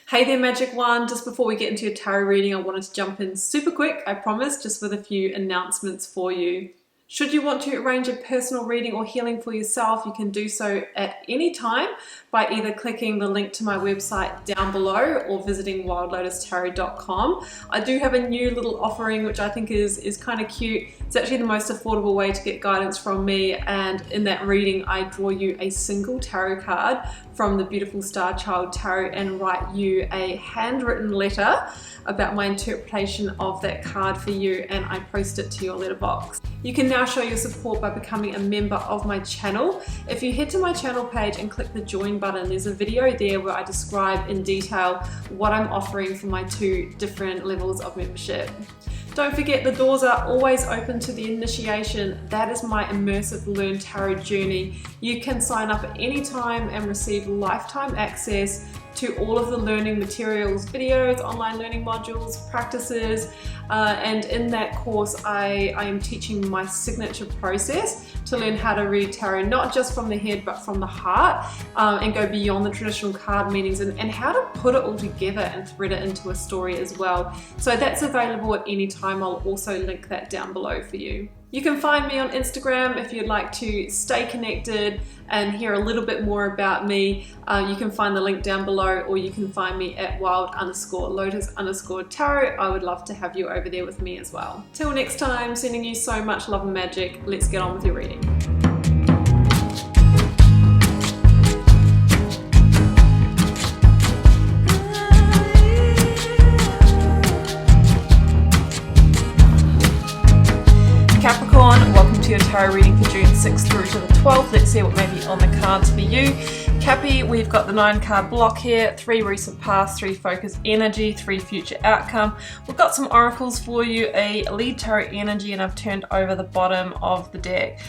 Hey there, Magic One. Just before we get into your tarot reading, I wanted to jump in super quick, I promise, just with a few announcements for you. Should you want to arrange a personal reading or healing for yourself, you can do so at any time by either clicking the link to my website down below or visiting wildlotustarot.com. I do have a new little offering which I think is kind of cute. It's actually the most affordable way to get guidance from me, and in that reading I draw you a single tarot card from the beautiful Star Child Tarot and write you a handwritten letter about my interpretation of that card for you, and I post it to your letterbox. You can now show your support by becoming a member of my channel. If you head to my channel page and click the join button, there's a video there where I describe in detail what I'm offering for my two different levels of membership. Don't forget, the doors are always open to the initiation. That is my immersive Learn Tarot journey. You can sign up at any time and receive lifetime access to all of the learning materials, videos, online learning modules, practices, and in that course I am teaching my signature process to learn how to read tarot, not just from the head but from the heart, and go beyond the traditional card meanings, and how to put it all together and thread it into a story as well. So that's available at any time. I'll also link that down below for you. You can find me on Instagram if you'd like to stay connected and hear a little bit more about me. You can find the link down below, or you can find me at wild_lotus_tarot. I would love to have you over there with me as well. Till next time, sending you so much love and magic. Let's get on with your reading. Capricorn, welcome to your tarot reading for June 6th through to the 12th. Let's see what may be on the cards for you. Cappy, we've got the 9-card block here, 3 recent past, 3 focus energy, 3 future outcome. We've got some oracles for you, a lead tarot energy, and I've turned over the bottom of the deck.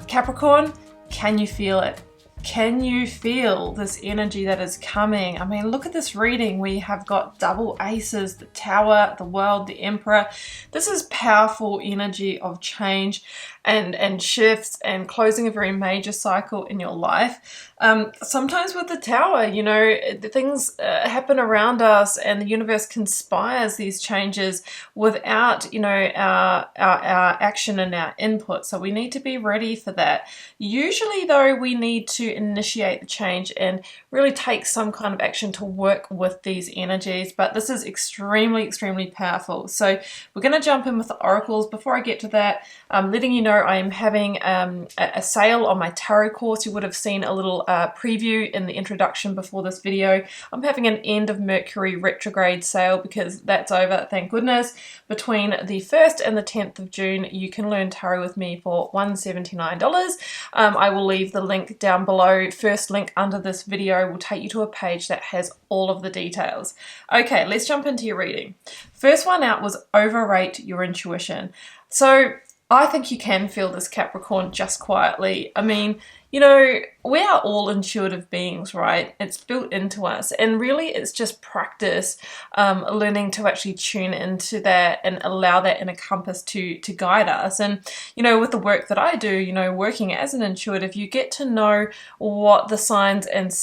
Capricorn, can you feel it? Can you feel this energy that is coming? I mean, look at this reading. We have got double aces, the Tower, the World, the Emperor. This is powerful energy of change and shifts and closing a very major cycle in your life. Sometimes with the Tower, you know, the things happen around us and the universe conspires these changes without, you know, our action and our input. So we need to be ready for that. Usually though, we need to initiate the change and really take some kind of action to work with these energies, but this is extremely powerful. So we're going to jump in with the oracles. Before I get to that, I'm letting you know I am having a sale on my tarot course. You would have seen a little preview in the introduction before this video. I'm having an end of Mercury retrograde sale because that's over, thank goodness. Between the 1st and the 10th of June, you can learn tarot with me for $179. I will leave the link down below. First link under this video will take you to a page that has all of the details. Okay, let's jump into your reading. First one out was overrate your intuition. So I think you can feel this, Capricorn, just quietly. I mean, you know, we are all intuitive beings, right? It's built into us, and really it's just practice, learning to actually tune into that and allow that inner compass to guide us. And, you know, with the work that I do, you know, working as an intuitive, you get to know what the signs and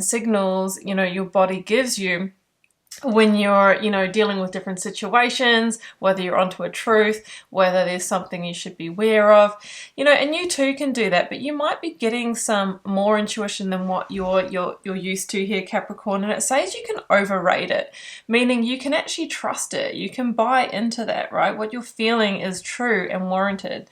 signals, you know, your body gives you when you're, you know, dealing with different situations, whether you're onto a truth, whether there's something you should be aware of, you know, and you too can do that, but you might be getting some more intuition than what you're used to here, Capricorn, and it says you can overrate it, meaning you can actually trust it, you can buy into that, right? What you're feeling is true and warranted.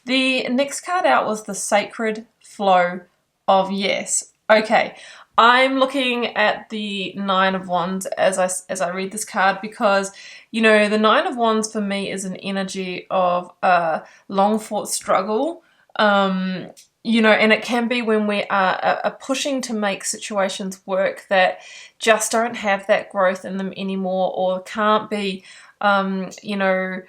The next card out was the sacred flow of yes. Okay, I'm looking at the 9 of Wands as I read this card because, you know, the 9 of Wands for me is an energy of long fought struggle, you know, and it can be when we are pushing to make situations work that just don't have that growth in them anymore, or can't be, you know,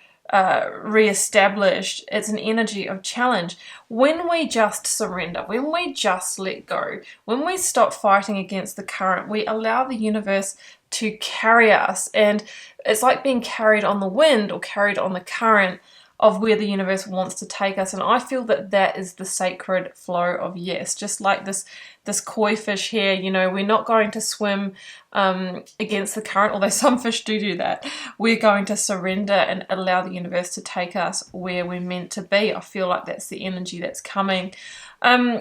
re-established. It's an energy of challenge. When we just surrender, when we just let go, when we stop fighting against the current, we allow the universe to carry us, and it's like being carried on the wind or carried on the current of where the universe wants to take us. And I feel that that is the sacred flow of yes. Just like this koi fish here, you know, we're not going to swim against the current, although some fish do that. We're going to surrender and allow the universe to take us where we're meant to be. I feel like that's the energy that's coming.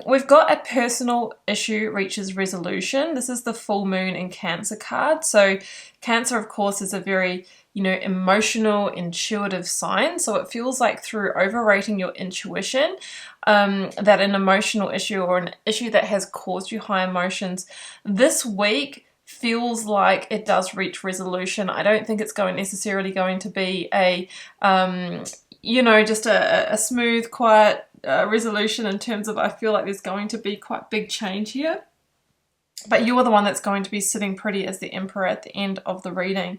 We've got a personal issue reaches resolution. This is the full moon in Cancer card. So Cancer, of course, is a very, you know, emotional, intuitive sign. So it feels like through overrating your intuition, that an emotional issue or an issue that has caused you high emotions this week feels like it does reach resolution. I don't think it's necessarily going to be a, you know, just a smooth, quiet resolution in terms of, I feel like there's going to be quite big change here. But you are the one that's going to be sitting pretty as the Emperor at the end of the reading.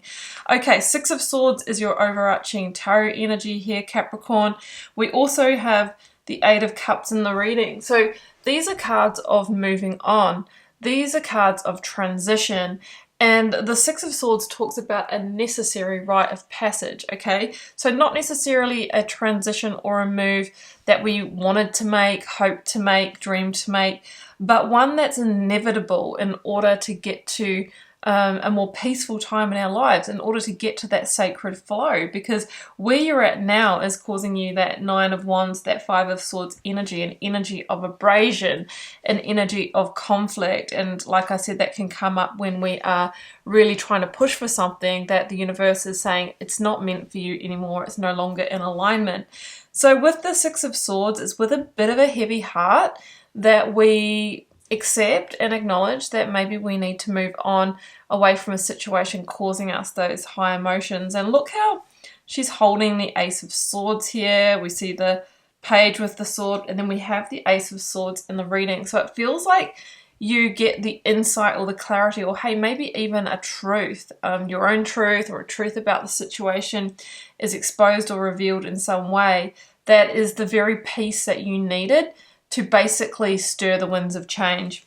Okay, Six of Swords is your overarching tarot energy here, Capricorn. We also have the Eight of Cups in the reading. So these are cards of moving on. These are cards of transition. And the Six of Swords talks about a necessary rite of passage, okay? So not necessarily a transition or a move that we wanted to make, hoped to make, dreamed to make, but one that's inevitable in order to get to a more peaceful time in our lives, in order to get to that sacred flow, because where you're at now is causing you that Nine of Wands, that Five of Swords energy, an energy of abrasion, an energy of conflict. And like I said, that can come up when we are really trying to push for something that the universe is saying it's not meant for you anymore, it's no longer in alignment. So with the Six of Swords, it's with a bit of a heavy heart that we accept and acknowledge that maybe we need to move on away from a situation causing us those high emotions. And look how she's holding the Ace of Swords here. We see the page with the sword, and then we have the Ace of Swords in the reading. So it feels like you get the insight or the clarity, or hey, maybe even a truth, your own truth or a truth about the situation is exposed or revealed in some way that is the very piece that you needed to basically stir the winds of change.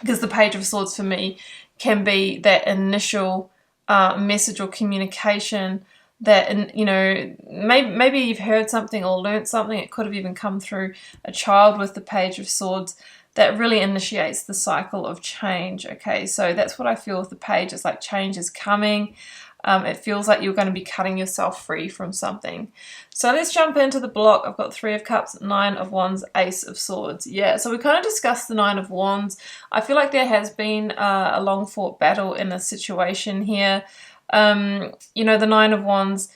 Because the Page of Swords for me can be that initial message or communication that, you know, maybe you've heard something or learnt something. It could have even come through a child with the Page of Swords that really initiates the cycle of change. Okay, so that's what I feel with the page. It's like change is coming. It feels like you're going to be cutting yourself free from something. So let's jump into the block. I've got Three of Cups, Nine of Wands, Ace of Swords. Yeah, so we kind of discussed the Nine of Wands. I feel like there has been a long fought battle in a situation here. You know, the Nine of Wands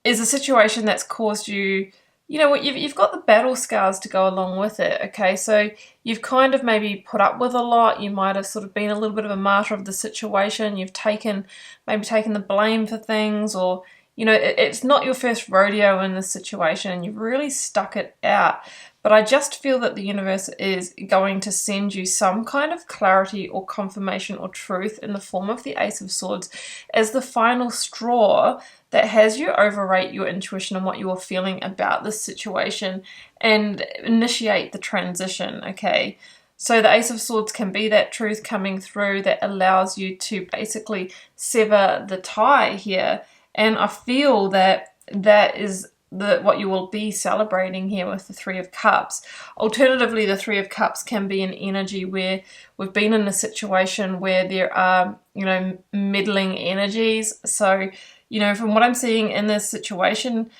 is a situation that's caused you, you know what, you've got the battle scars to go along with it, okay? So you've kind of maybe put up with a lot. You might have sort of been a little bit of a martyr of the situation. You've maybe taken the blame for things, or, you know, it's not your first rodeo in this situation and you've really stuck it out. But I just feel that the universe is going to send you some kind of clarity or confirmation or truth in the form of the Ace of Swords as the final straw that has you overrate your intuition and what you are feeling about this situation and initiate the transition, okay? So the Ace of Swords can be that truth coming through that allows you to basically sever the tie here. And I feel that that is what you will be celebrating here with the Three of Cups. Alternatively, the Three of Cups can be an energy where we've been in a situation where there are, you know, meddling energies. So, you know, from what I'm seeing in this situation,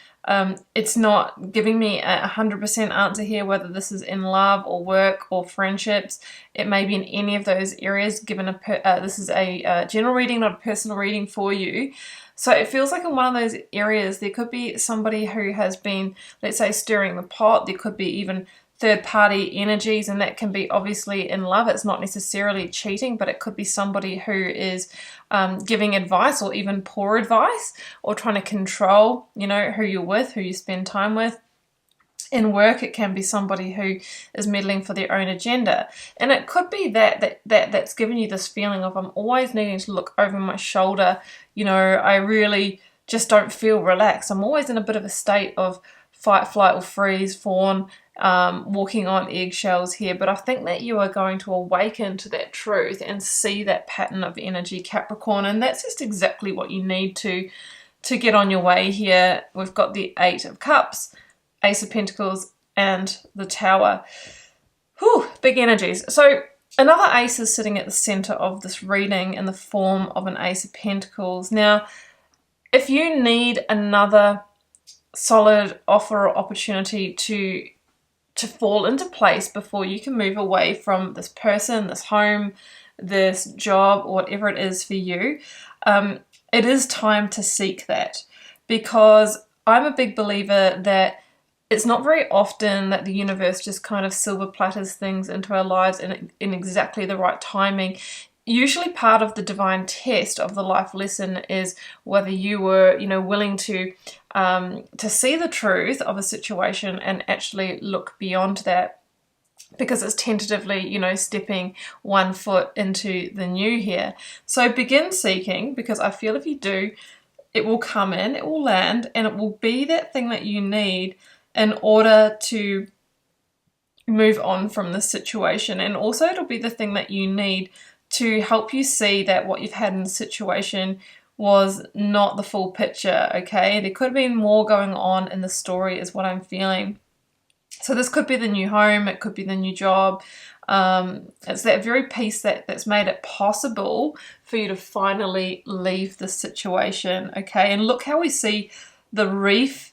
it's not giving me a 100% answer here, whether this is in love or work or friendships. It may be in any of those areas, given this is a general reading, not a personal reading for you. So it feels like in one of those areas, there could be somebody who has been, let's say, stirring the pot. There could be even third-party energies, and that can be obviously in love. It's not necessarily cheating, but it could be somebody who is giving advice or even poor advice, or trying to control, you know, who you're with, who you spend time with. In work, it can be somebody who is meddling for their own agenda. And it could be that's given you this feeling of, I'm always needing to look over my shoulder. You know, I really just don't feel relaxed. I'm always in a bit of a state of fight, flight, or freeze, fawn, walking on eggshells here. But I think that you are going to awaken to that truth and see that pattern of energy, Capricorn. And that's just exactly what you need to get on your way here. We've got the Eight of Cups, Ace of Pentacles, and the Tower. Whew, big energies. So Another ace is sitting at the center of this reading in the form of an Ace of Pentacles. Now, if you need another solid offer or opportunity to fall into place before you can move away from this person, this home, this job, or whatever it is for you, it is time to seek that, because I'm a big believer that it's not very often that the universe just kind of silver platters things into our lives in exactly the right timing. Usually part of the divine test of the life lesson is whether you were, willing to see the truth of a situation and actually look beyond that, because it's tentatively, stepping one foot into the new here. So begin seeking, because I feel if you do, it will come in, it will land, and it will be that thing that you need in order to move on from this situation. And also it'll be the thing that you need to help you see that what you've had in the situation was not the full picture, okay? There could have been more going on in the story is what I'm feeling. So this could be the new home, it could be the new job. It's that very piece that's made it possible for you to finally leave the situation, okay? And look how we see the reef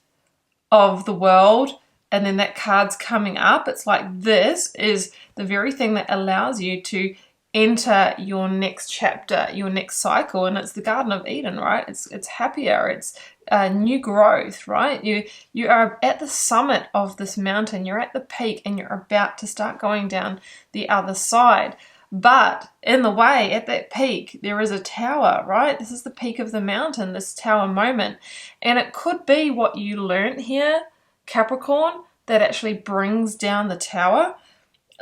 of the world, and then that card's coming up. It's like this is the very thing that allows you to enter your next chapter, your next cycle, and it's the Garden of Eden, right? It's happier, it's new growth, right? You are at the summit of this mountain, you're at the peak, and you're about to start going down the other side. But in the way, at that peak, there is a tower, right? This is the peak of the mountain, this tower moment. And it could be what you learned here, Capricorn, that actually brings down the tower.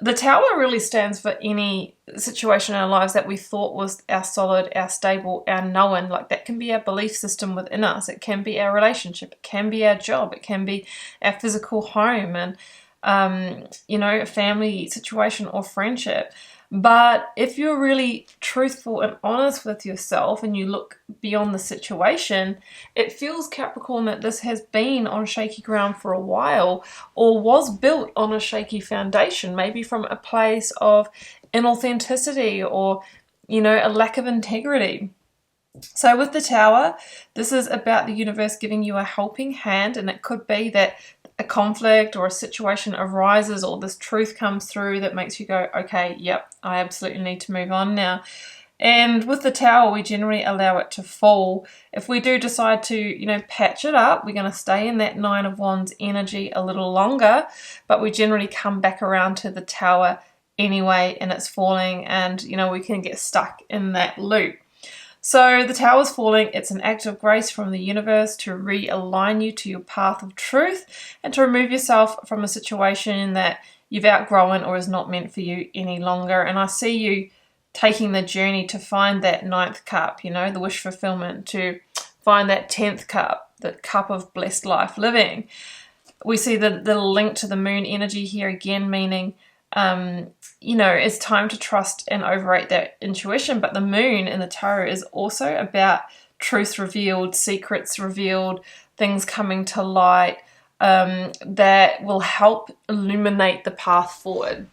The tower really stands for any situation in our lives that we thought was our solid, our stable, our known. Like that can be our belief system within us. It can be our relationship. It can be our job. It can be our physical home and, a family situation or friendship. But if you're really truthful and honest with yourself and you look beyond the situation, it feels, Capricorn, that this has been on shaky ground for a while, or was built on a shaky foundation, maybe from a place of inauthenticity or, a lack of integrity. So with the tower, this is about the universe giving you a helping hand, and it could be that a conflict or a situation arises, or this truth comes through that makes you go, okay, yep, I absolutely need to move on now. And with the tower, we generally allow it to fall. If we do decide to, patch it up, we're going to stay in that Nine of Wands energy a little longer, but we generally come back around to the tower anyway, and it's falling, and, we can get stuck in that loop. So the tower's falling. It's an act of grace from the universe to realign you to your path of truth and to remove yourself from a situation that you've outgrown or is not meant for you any longer. And I see you taking the journey to find that 9th cup, the wish fulfillment, to find that 10th cup, the cup of blessed life living. We see the link to the moon energy here again, meaning it's time to trust and overrate that intuition. But the moon in the tarot is also about truth revealed, secrets revealed, things coming to light that will help illuminate the path forward.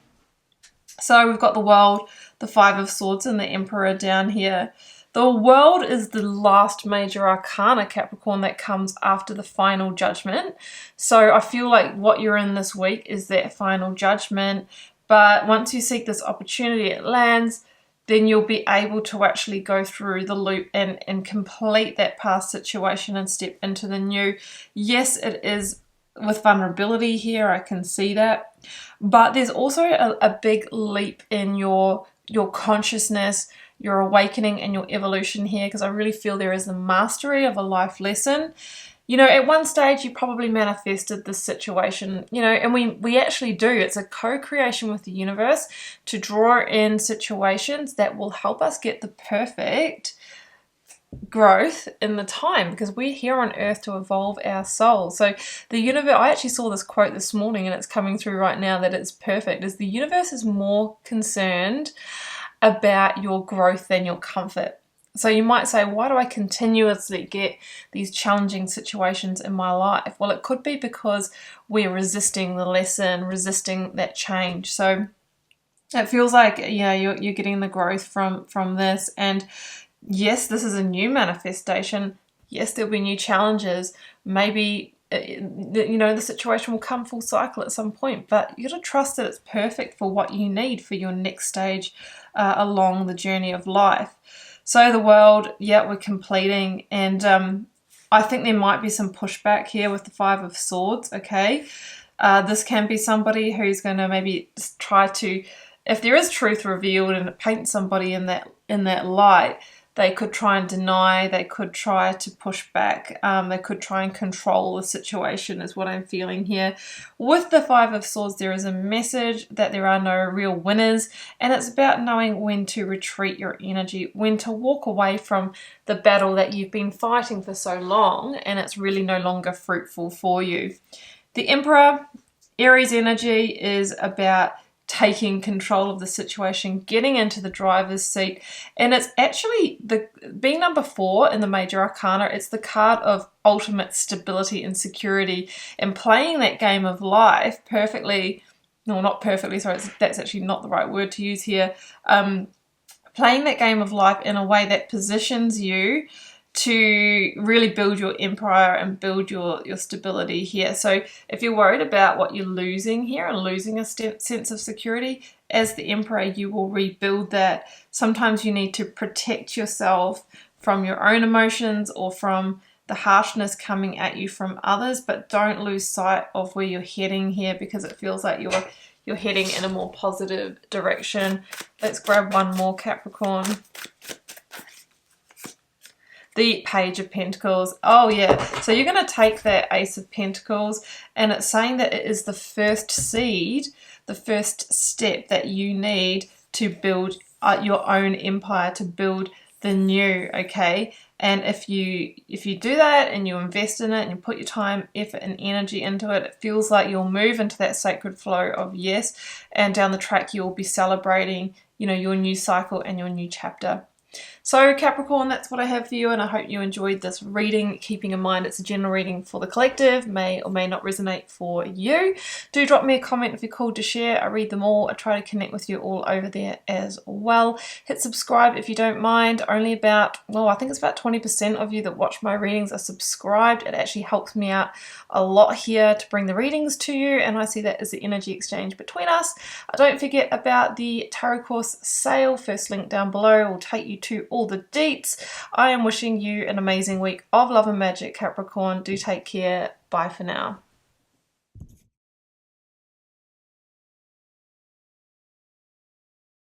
So we've got the World, the Five of Swords, and the Emperor down here. The World is the last major arcana, Capricorn, that comes after the final judgment. So I feel like what you're in this week is that final judgment. But once you seek this opportunity, it lands, then you'll be able to actually go through the loop and complete that past situation and step into the new. Yes, it is with vulnerability here, I can see that. But there's also a big leap in your consciousness, your awakening and your evolution here, because I really feel there is the mastery of a life lesson. At one stage you probably manifested this situation, and we actually do. It's a co-creation with the universe to draw in situations that will help us get the perfect growth in the time, because we're here on earth to evolve our soul. So the universe, I actually saw this quote this morning and it's coming through right now that it's perfect, is the universe is more concerned about your growth than your comfort. So you might say, why do I continuously get these challenging situations in my life? Well, it could be because we're resisting the lesson, resisting that change. So It feels like, yeah, you're getting the growth from this. And yes, this is a new manifestation. Yes, there'll be new challenges. Maybe, the situation will come full cycle at some point, but you got to trust that it's perfect for what you need for your next stage along the journey of life. So the world, yeah, we're completing, and I think there might be some pushback here with the Five of Swords, okay? This can be somebody who's going to maybe try to, if there is truth revealed and it paints somebody in that light, they could try and deny, they could try to push back, they could try and control the situation is what I'm feeling here. With the Five of Swords, there is a message that there are no real winners, and it's about knowing when to retreat your energy, when to walk away from the battle that you've been fighting for so long and it's really no longer fruitful for you. The Emperor, Aries energy, is about taking control of the situation, getting into the driver's seat, and it's actually being number 4 in the major arcana. It's the card of ultimate stability and security, and playing that game of life perfectly. No, not perfectly, sorry, that's actually not the right word to use here. Playing that game of life in a way that positions you to really build your empire and build your stability here. So if you're worried about what you're losing here and losing a sense of security, as the Emperor, you will rebuild that. Sometimes you need to protect yourself from your own emotions or from the harshness coming at you from others, but don't lose sight of where you're heading here, because it feels like you're heading in a more positive direction. Let's grab one more, Capricorn. The Page of Pentacles. Oh yeah, so you're going to take that Ace of Pentacles, and it's saying that it is the first seed, the first step that you need to build your own empire, to build the new, okay? And if you do that and you invest in it and you put your time, effort and energy into it, it feels like you'll move into that sacred flow of yes, and down the track you'll be celebrating, your new cycle and your new chapter. So Capricorn, that's what I have for you, and I hope you enjoyed this reading, keeping in mind it's a general reading for the collective, may or may not resonate for you. Do drop me a comment if you're called to share. I read them all. I try to connect with you all over there as well. Hit subscribe if you don't mind. Only about, I think it's about 20% of you that watch my readings are subscribed. It actually helps me out a lot here to bring the readings to you, and I see that as the energy exchange between us. Don't forget about the Tarot course sale. First link down below will take you to all the deets. I am wishing you an amazing week of love and magic, Capricorn. Do take care. Bye for now.